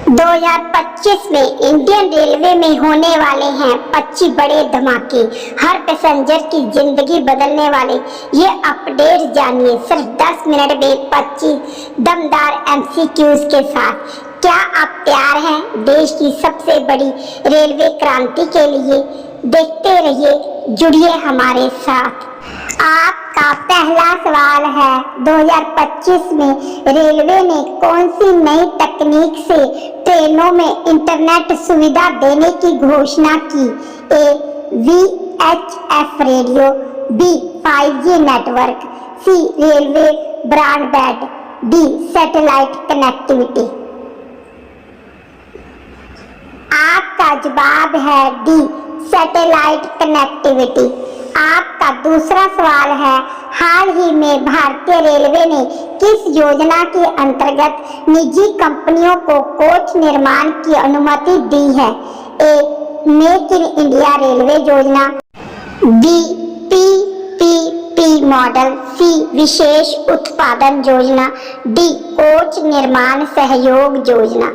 2025 में Indian railway में होने वाले हैं 25 बड़े धमाके, हर पैसेंजर की जिंदगी बदलने वाले ये अपडेट जानिए सिर्फ 10 मिनट में 25 दमदार एमसीक्यूज के साथ। क्या आप तैयार हैं देश की सबसे बड़ी रेलवे क्रांति के लिए? देखते रहिए, जुड़िए हमारे साथ। आपका पहला सवाल है, 2025 में रेलवे ने कौन सी नई तकनीक से ट्रेनों में इंटरनेट सुविधा देने की घोषणा की? A. VHF radio, B. 5G network, C. Railway broadband, D. Satellite connectivity. आपका जवाब है डी. Satellite connectivity. आपका दूसरा सवाल है, हाल ही में भारतीय रेलवे ने किस योजना के अंतर्गत निजी कंपनियों को कोच निर्माण की अनुमति दी है? ए. मेक इन इंडिया रेलवे योजना, बी. PPP मॉडल, सी. विशेष उत्पादन योजना, डी. कोच निर्माण सहयोग योजना।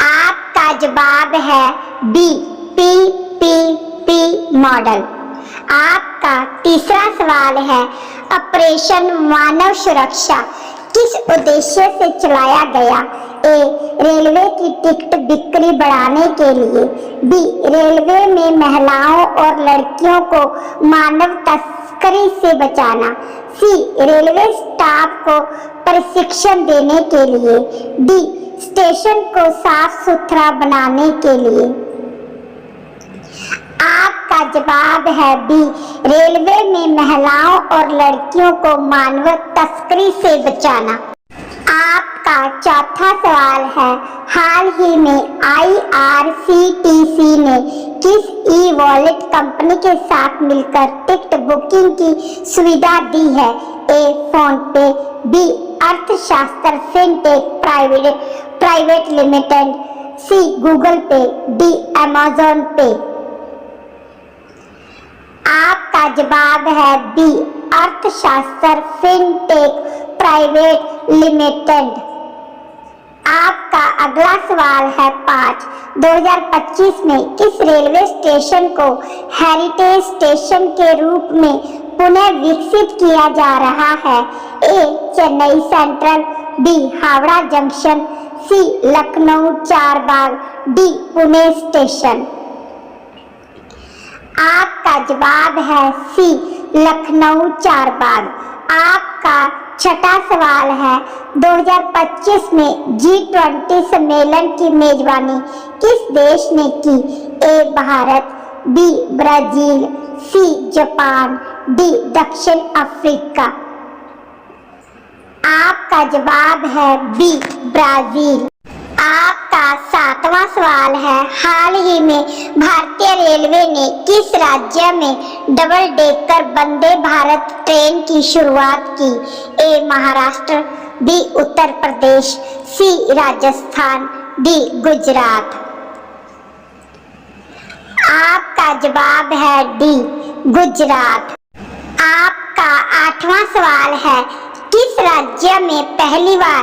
आपका जवाब है बी. PPP model. आपका तीसरा सवाल है, ऑपरेशन मानव सुरक्षा किस उद्देश्य से चलाया गया? ए. रेलवे की टिकट बिक्री बढ़ाने के लिए, बी. रेलवे में महिलाओं और लड़कियों को मानव तस्करी से बचाना, सी. रेलवे स्टाफ को प्रशिक्षण देने के लिए, डी. स्टेशन को साफ सुथरा बनाने के लिए। आपका जवाब है बी. रेलवे में महिलाओं और लड़कियों को मानव तस्करी से बचाना। आपका चौथा सवाल है, हाल ही में IRCTC ने किस ई वॉलेट कंपनी के साथ मिलकर टिकट बुकिंग की सुविधा दी है? ए. फोन पे, बी. अर्थशास्त्र फिनटेक प्राइवेट लिमिटेड, सी. गूगल पे, डी. अमेज़न पे। आपका जवाब है बी. अर्थशास्त्र फिनटेक प्राइवेट लिमिटेड। आपका अगला सवाल है 5, 2025 में किस रेलवे स्टेशन को हेरिटेज स्टेशन के रूप में पुनः विकसित किया जा रहा है? A. Chennai Central, B. Howrah Junction, C. Lucknow Charbagh, D. Pune station. आपका जवाब है सी. लखनऊ चारबाग। आपका छठा सवाल है, 2025 में G20 सम्मेलन की मेजबानी किस देश ने की? A. Bharat, B. Brazil, C. Japan, D. दक्षिण अफ्रीका। आपका जवाब है बी. ब्राजील। आपका सातवां सवाल है, हाल ही में भारतीय रेलवे ने किस राज्य में double decker Vande Bharat train की शुरुआत की? ए. महाराष्ट्र, बी. उत्तर प्रदेश, सी. राजस्थान, डी. गुजरात। आपका जवाब है डी. गुजरात। आपका आठवां सवाल है, किस राज्य में पहली बार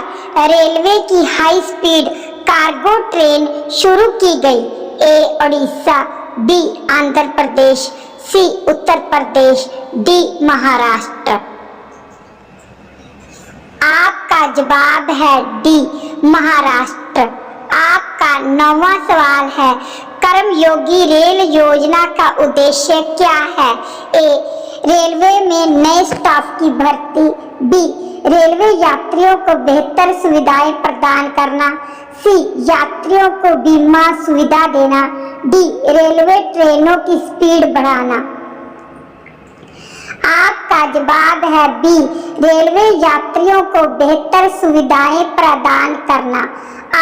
रेलवे की हाई स्पीड कार्गो ट्रेन शुरू की गई? ए. उड़ीसा, बी. आंध्र प्रदेश, सी. उत्तर प्रदेश, डी. महाराष्ट्र। आपका जवाब है डी. महाराष्ट्र। आपका 9वां सवाल है, कर्मयोगी रेल योजना का उद्देश्य क्या है? ए. रेलवे में नए स्टाफ की भर्ती, बी. रेलवे यात्रियों को बेहतर सुविधाएं प्रदान करना, सी. यात्रियों को बीमा सुविधा देना, डी. रेलवे ट्रेनों की स्पीड बढ़ाना। आपका जवाब है बी. रेलवे यात्रियों को बेहतर सुविधाएं प्रदान करना।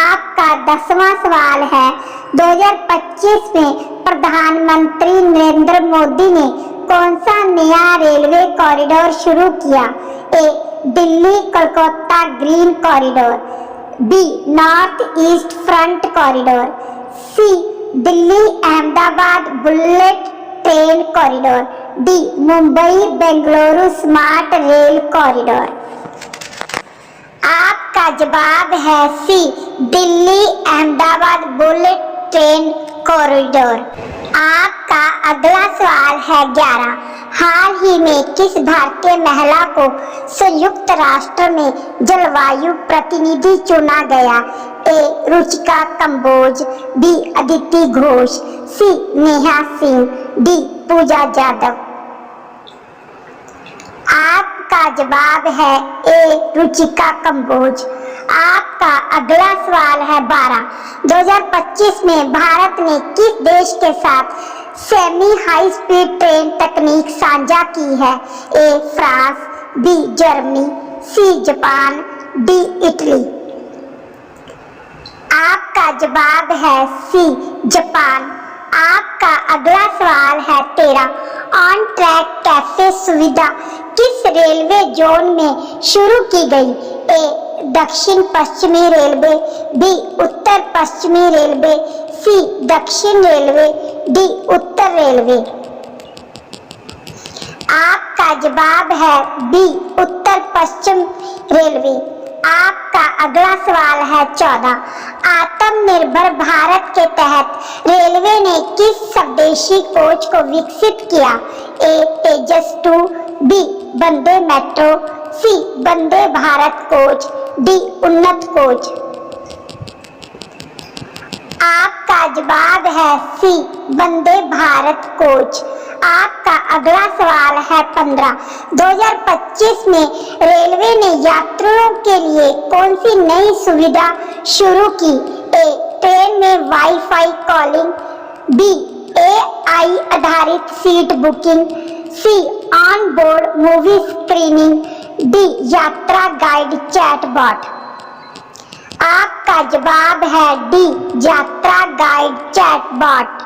आपका 10वां सवाल है, 2025 में प्रधानमंत्री नरेंद्र मोदी ने कौन सा नया रेलवे कॉरिडोर शुरू किया? A. Delhi Kolkata green corridor, B. North east front corridor, C. Delhi Ahmedabad bullet train corridor, D. Mumbai Bengaluru smart rail corridor. आप आपका जवाब है C, Delhi Ahmedabad bullet train corridor. आपका अगला सवाल है 11। हाल ही में किस भारतीय महिला को संयुक्त राष्ट्र में जलवायु प्रतिनिधि चुना गया? ए रुचिका कंबोज, बी अदिति घोष, सी नेहा सिंह, डी पूजा जाधव। आपका जवाब है ए रुचिका कंबोज। आपका अगला सवाल है 12। 2025 में भारत ने किस देश के साथ सेमी हाई स्पीड ट्रेन तकनीक साझा की है? A France, B Germany, C Japan, D Italy. आपका जवाब है सी जापान। आपका अगला सवाल है 13। ऑन ट्रैक कैफे सुविधा किस रेलवे जोन में शुरू की गई? ए दक्षिण पश्चिमी रेलवे, बी उत्तर पश्चिमी रेलवे, सी दक्षिण रेलवे, डी उत्तर रेलवे। आपका जवाब है बी उत्तर पश्चिम रेलवे। आपका अगला सवाल है 14। आत्मनिर्भर भारत के तहत रेलवे ने किस स्वदेशी कोच को विकसित किया? ए तेजस 2, बी वंदे मेट्रो, सी वंदे भारत कोच, डी उन्नत कोच। आपका जवाब है सी वंदे भारत कोच। आपका अगला सवाल है 15। 2025 में रेलवे ने यात्रियों के लिए कौन सी नई सुविधा शुरू की? ए ट्रेन में वाईफाई कॉलिंग, बी एआई आधारित seat booking, C on board movie screening, D यात्रा गाइड चैटबॉट। आपका जवाब है डी यात्रा गाइड चैटबॉट।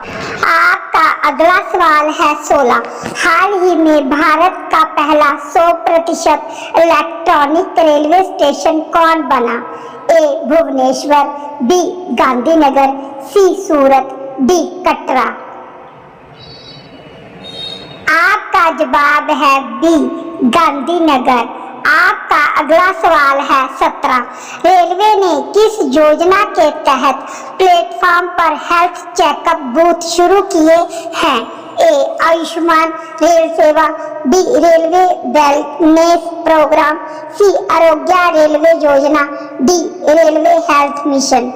आपका अगला सवाल है 16। हाल ही में भारत का पहला 100% इलेक्ट्रॉनिक रेलवे स्टेशन कौन बना? ए भुवनेश्वर, बी गांधीनगर, सी सूरत, डी कटरा। आपका जवाब है बी गांधीनगर। आपका अगला सवाल है 17। रेलवे ने किस योजना के तहत प्लेटफॉर्म पर हेल्थ चेकअप बूथ शुरू किए हैं? ए आयुष्मान रेल सेवा, बी रेलवे वेलनेस प्रोग्राम, सी आरोग्य रेलवे योजना, डी रेलवे हेल्थ मिशन।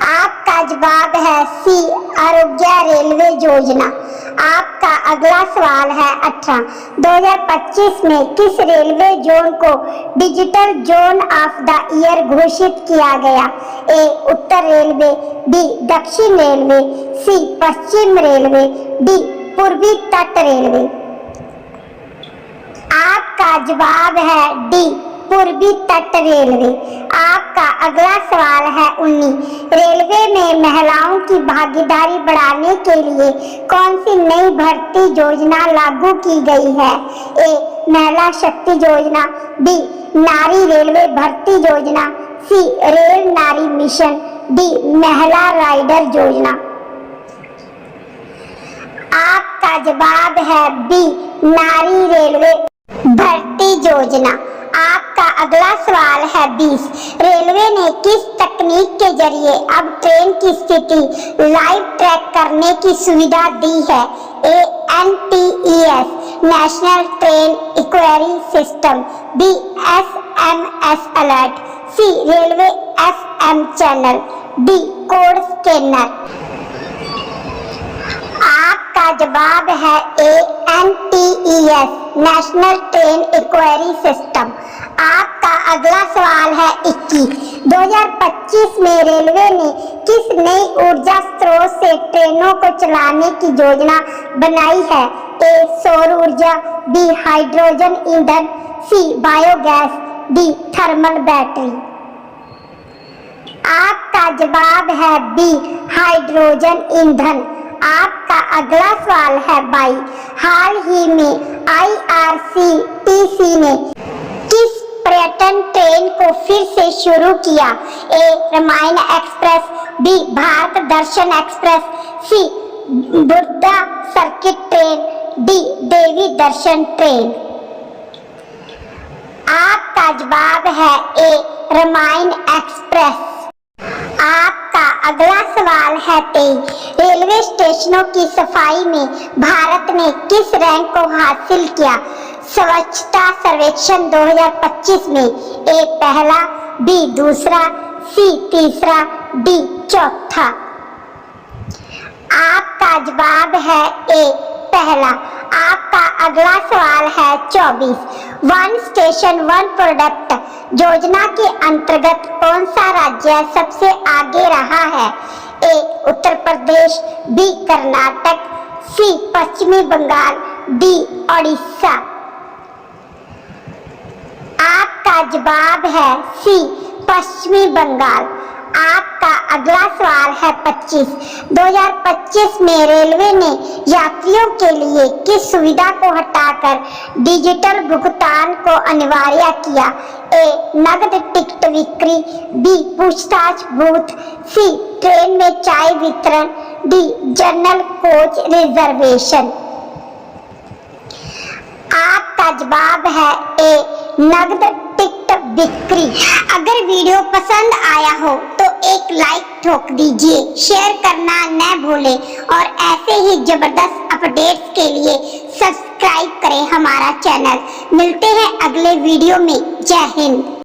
आपका जवाब है सी आरोग्य रेलवे योजना। आपका अगला सवाल है 18। 2025 में किस रेलवे जोन को digital zone of the year घोषित किया गया? ए उत्तर रेलवे, बी दक्षिण रेलवे, सी पश्चिम रेलवे, डी पूर्वी तट रेलवे। आपका जवाब है डी पूर्वी तट रेलवे। आपका अगला सवाल है 19। रेलवे में महिलाओं की भागीदारी बढ़ाने के लिए कौन सी नई भर्ती योजना लागू की गई है? ए महिला शक्ति योजना, बी नारी रेलवे भर्ती योजना, सी रेल नारी मिशन, डी महिला राइडर योजना। आपका जवाब है बी नारी रेलवे भर्ती योजना। आपका अगला सवाल है 20। रेलवे ने किस तकनीक के जरिए अब ट्रेन की स्थिति लाइव ट्रैक करने की सुविधा दी है? A NTES national train inquiry system, B SMS alert, C railway FM channel, D code scanner. आपका जवाब है A NTES national train inquiry system. आपका अगला सवाल है 21। 2025 में रेलवे ने किस नई ऊर्जा स्रोत से ट्रेनों को चलाने की योजना बनाई है? ए सौर ऊर्जा, बी हाइड्रोजन ईंधन, सी बायोगैस, डी थर्मल बैटरी। आपका जवाब है बी हाइड्रोजन ईंधन। आपका अगला सवाल है 22। हाल ही में IRCTC ने किस पर्यटन ट्रेन को फिर से शुरू किया? ए रामायण एक्सप्रेस, बी भारत दर्शन एक्सप्रेस, सी बुद्धा सर्किट ट्रेन, डी देवी दर्शन ट्रेन। आपका जवाब है ए रामायण एक्सप्रेस। आपका अगला सवाल है 23। रेलवे स्टेशनों की सफाई में भारत ने किस रैंक को हासिल किया स्वच्छता सर्वेक्षण 2025 में? ए पहला, बी दूसरा, सी तीसरा, डी चौथा। आपका जवाब है ए पहला। आपका अगला सवाल है 24। वन स्टेशन वन प्रोडक्ट योजना के अंतर्गत कौन सा राज्य सबसे आगे रहा है? ए उत्तर प्रदेश, बी कर्नाटक, सी पश्चिमी बंगाल, डी ओडिशा। आपका जवाब है सी पश्चिमी बंगाल। आपका अगला सवाल है 25। 2025 में रेलवे ने यात्रियों के लिए किस सुविधा को हटाकर डिजिटल भुगतान को अनिवार्य किया? ए नगद टिकट बिक्री, बी पूछताछ बूथ, सी ट्रेन में चाय वितरण, डी जनरल कोच रिजर्वेशन। आपका जवाब है ए नगद टिकट बिक्री। अगर वीडियो पसंद आया हो तो एक लाइक ठोक दीजिए, शेयर करना न भूलें और ऐसे ही जबरदस्त अपडेट्स के लिए सब्सक्राइब करें हमारा चैनल। मिलते हैं अगले वीडियो में। जय हिंद।